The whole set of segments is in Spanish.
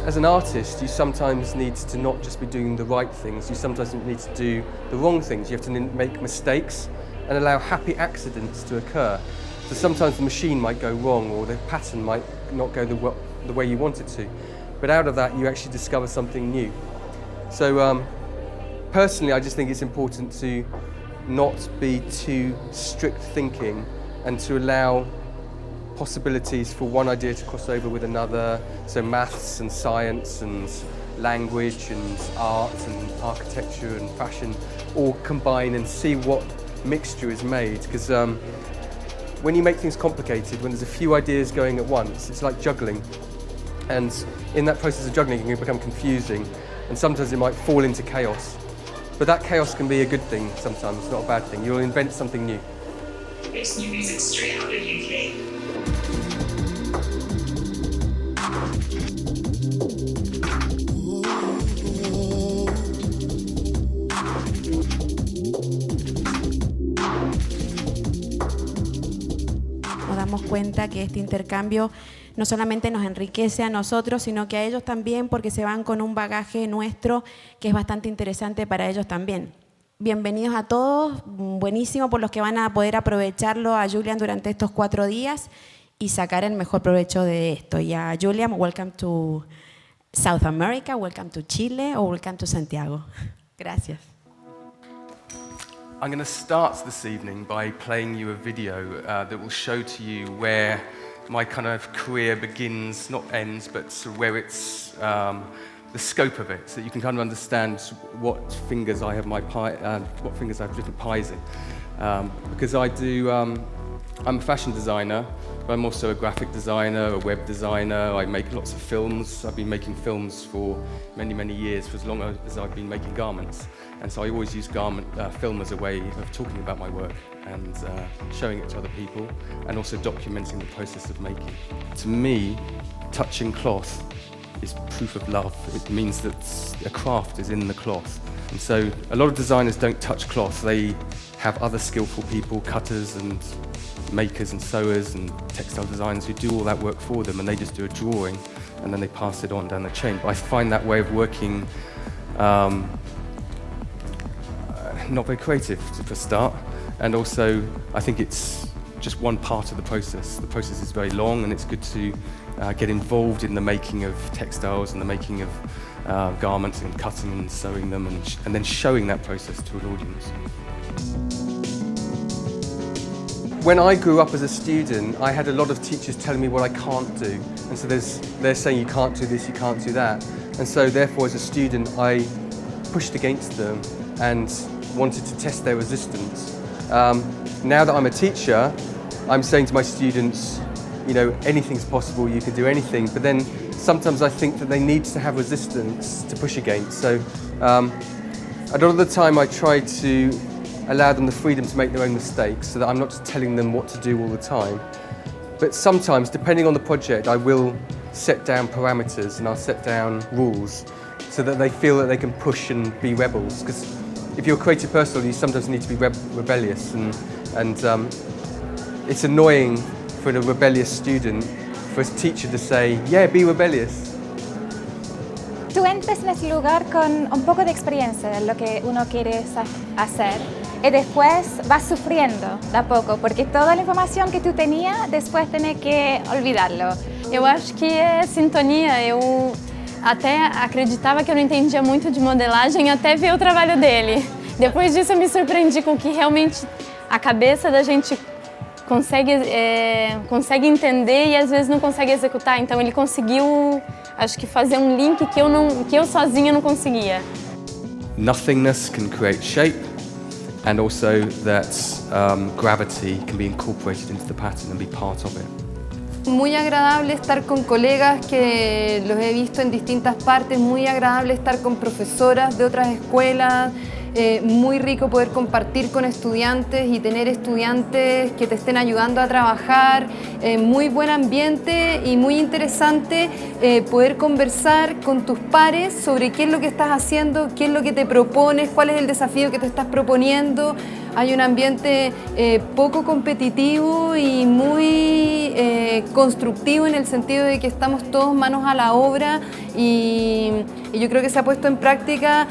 as an artist, you sometimes need to not just be doing the right things, you sometimes need to do the wrong things. You have to make mistakes and allow happy accidents to occur. So sometimes the machine might go wrong or the pattern might not go the way you want it to. But out of that, you actually discover something new. So personally, I just think it's important to not be too strict thinking and to allow possibilities for one idea to cross over with another. So maths and science and language and art and architecture and fashion all combine and see what mixture is made. Because when you make things complicated, when there's a few ideas going at once, it's like juggling. And in that process of juggling, it can become confusing, and sometimes it might fall into chaos. But that chaos can be a good thing sometimes, it's not a bad thing. You'll invent something new. It's new music straight out of UK. Nos damos cuenta que este intercambio no solamente nos enriquece a nosotros, sino que a ellos también, porque se van con un bagaje nuestro que es bastante interesante para ellos también. Bienvenidos a todos, buenísimo por los que van a poder aprovecharlo a Julian durante estos 4 días y sacar el mejor provecho de esto. Y a Julian, welcome to South America, welcome to Chile, or welcome to Santiago. Gracias. I'm going to start this evening by playing you a video that will show to you where my kind of career begins, not ends, but sort of where it's the scope of it, so that you can kind of understand what fingers I have what fingers I have different pies in. Because I'm a fashion designer, but I'm also a graphic designer, a web designer. I make lots of films. I've been making films for many, many years, for as long as I've been making garments. And so I always use film as a way of talking about my work and showing it to other people, and also documenting the process of making. To me, touching cloth is proof of love. It means that a craft is in the cloth. And so a lot of designers don't touch cloth. They have other skillful people, cutters and makers and sewers and textile designers, who do all that work for them, and they just do a drawing and then they pass it on down the chain. But I find that way of working not very creative for a start, and also I think it's just one part of the process. The process is very long, and it's good to get involved in the making of textiles and the making of garments and cutting and sewing them, and then showing that process to an audience. When I grew up as a student, I had a lot of teachers telling me what I can't do, and so they're saying you can't do this, you can't do that, and so therefore as a student I pushed against them and wanted to test their resistance. Now that I'm a teacher, I'm saying to my students, you know, anything's possible, you can do anything, but then sometimes I think that they need to have resistance to push against. So a lot of the time I try to allow them the freedom to make their own mistakes, so that I'm not just telling them what to do all the time. But sometimes, depending on the project, I will set down parameters and I'll set down rules so that they feel that they can push and be rebels. Because if you're a creative person, you sometimes need to be rebellious, and it's annoying for a rebellious student for a teacher to say, yeah, be rebellious. Tú entras en este lugar con un poco de experiencia de lo que uno quiere hacer y después vas sufriendo de a pouco, porque toda a informação que tu tinha, depois tem que olvidá-lo. Eu acho que é sintonia. Eu até acreditava que eu não entendia muito de modelagem até ver o trabalho dele. Depois disso eu me surpreendi com que realmente a cabeça da gente consegue entender e às vezes não consegue executar. Então ele conseguiu, acho que fazer um link que eu sozinha não conseguia. Nothingness can create shape, and also that gravity can be incorporated into the pattern and be part of it. Muy agradable estar con colegas que los he visto en distintas partes, muy agradable estar con profesoras de otras escuelas, muy rico poder compartir con estudiantes y tener estudiantes que te estén ayudando a trabajar, muy buen ambiente y muy interesante poder conversar con tus pares sobre qué es lo que estás haciendo, qué es lo que te propones, cuál es el desafío que te estás proponiendo. hay un ambiente poco competitivo y muy constructivo en el sentido de que estamos todos manos a la obra y yo creo que se ha puesto en práctica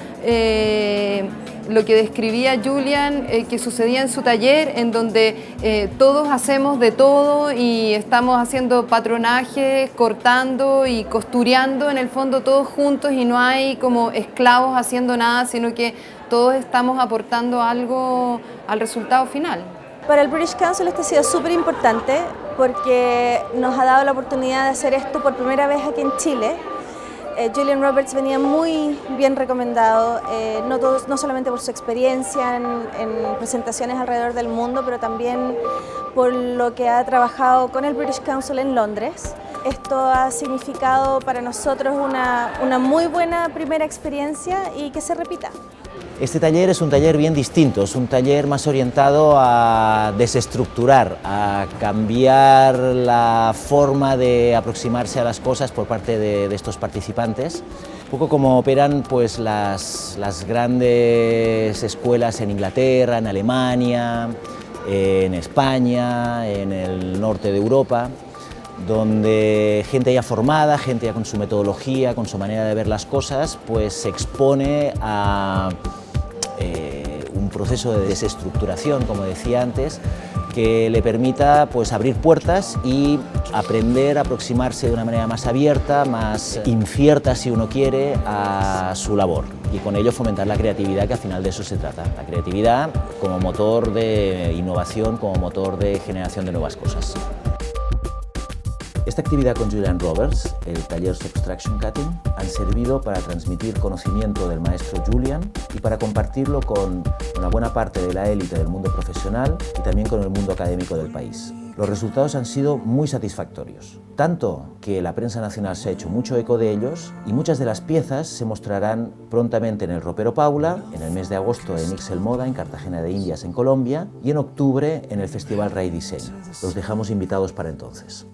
lo que describía Julian, que sucedía en su taller, en donde todos hacemos de todo y estamos haciendo patronajes, cortando y costureando en el fondo todos juntos y no hay como esclavos haciendo nada, sino que todos estamos aportando algo al resultado final. Para el British Council esto ha sido súper importante porque nos ha dado la oportunidad de hacer esto por primera vez aquí en Chile. Julian Roberts venía muy bien recomendado, no solamente por su experiencia en presentaciones alrededor del mundo, pero también por lo que ha trabajado con el British Council en Londres. Esto ha significado para nosotros una muy buena primera experiencia y que se repita. Este taller es un taller bien distinto, es un taller más orientado a desestructurar, a cambiar la forma de aproximarse a las cosas por parte de estos participantes. Un poco como operan pues, las grandes escuelas en Inglaterra, en Alemania, en España, en el norte de Europa, donde gente ya formada, gente ya con su metodología, con su manera de ver las cosas, pues se expone a un proceso de desestructuración, como decía antes, que le permita pues, abrir puertas y aprender a aproximarse de una manera más abierta, más incierta si uno quiere, a su labor y con ello fomentar la creatividad, que al final de eso se trata. La creatividad como motor de innovación, como motor de generación de nuevas cosas. Esta actividad con Julian Roberts, el taller Subtraction Cutting, han servido para transmitir conocimiento del maestro Julian y para compartirlo con una buena parte de la élite del mundo profesional y también con el mundo académico del país. Los resultados han sido muy satisfactorios, tanto que la prensa nacional se ha hecho mucho eco de ellos y muchas de las piezas se mostrarán prontamente en el Ropero Paula, en el mes de agosto en Ixel Moda, en Cartagena de Indias, en Colombia, y en octubre en el Festival Ray Design. Los dejamos invitados para entonces.